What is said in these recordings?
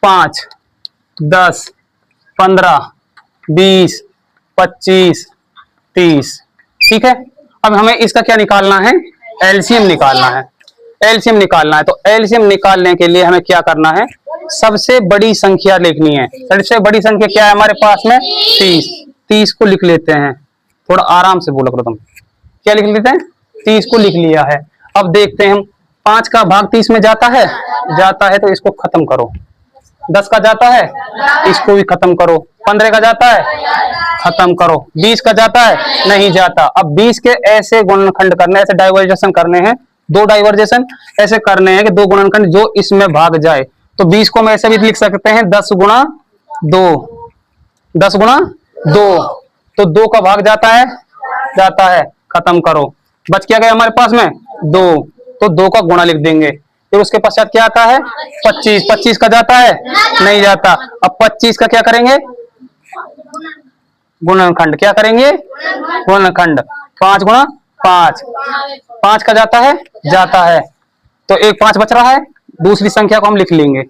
5, 10, 15, 20, 25, 30। ठीक है, अब हमें इसका क्या निकालना है, एलसीएम निकालना है। एलसीएम निकालना है तो एलसीएम निकालने के लिए हमें क्या करना है, सबसे बड़ी संख्या लिखनी है। सबसे बड़ी संख्या क्या है हमारे पास में, 30। 30 को लिख लेते हैं, थोड़ा आराम से बोलो करो तुम। क्या लिख लेते हैं, 30 को लिख लिया है। अब देखते हैं हम, 5 का भाग 30 में जाता है, जाता है तो इसको खत्म करो। 10 का जाता है, इसको भी खत्म करो। 15 का जाता है, खत्म करो। 20 का जाता है, नहीं जाता। अब 20 के ऐसे गुणनखंड करने, ऐसे डाइवर्जेशन करने हैं, 2 डाइवर्जेशन ऐसे करने हैं कि 2 गुणनखंड जो इसमें भाग जाए। तो 20 को हम ऐसे भी लिख सकते हैं 10 गुणा 2, 10 गुणा 2। तो 2 का भाग जाता है, जाता है, खत्म करो। बच क्या गया हमारे पास में 2, तो 2 का गुणा लिख देंगे। फिर उसके पश्चात क्या आता है 25। 25 का जाता है, नहीं जाता। अब 25 का क्या करेंगे, गुणनखंड। क्या करेंगे, गुणनखंड। 5 गुणा 5, 5 का जाता है, जाता है। तो एक 5 बच रहा है, दूसरी संख्या को हम लिख लेंगे।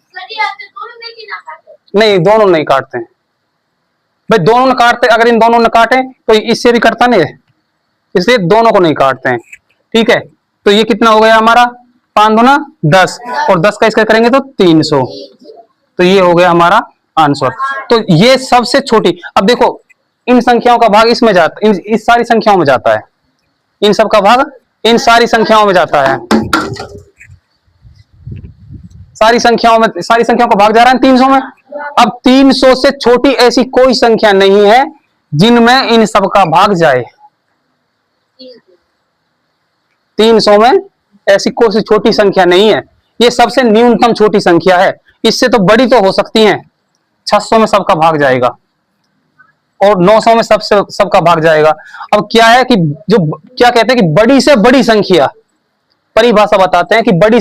नहीं, दोनों नहीं काटते हैं भाई, दोनों ने काटते, अगर इन दोनों ने काटे तो इससे भी कटता नहीं है, इसलिए दोनों को नहीं काटते हैं। ठीक है, तो ये कितना हो गया हमारा, 5 दूना 10, और 10 का इसका करेंगे तो 300। तो ये हो गया हमारा आंसर। तो ये सबसे छोटी। अब देखो, इन संख्याओं का भाग इसमें जाता, इस सारी संख्याओं में जाता है, इन सब का भाग इन सारी संख्याओं में जाता है। सारी संख्याओं का भाग जा रहा है 300 में। अब 300 से छोटी ऐसी कोई संख्या नहीं है जिनमें इन सब का भाग जाए। 300 में ऐसी कोई सी छोटी संख्या नहीं है, ये सबसे न्यूनतम छोटी संख्या है। इससे तो बड़ी तो हो सकती है, 600 में सबका भाग जाएगा और 900 में सबका भाग जाएगा। अब क्या है कि जो क्या कहते हैं कि बड़ी से बड़ी संख्या, परिभाषा बताते हैं कि बड़ी से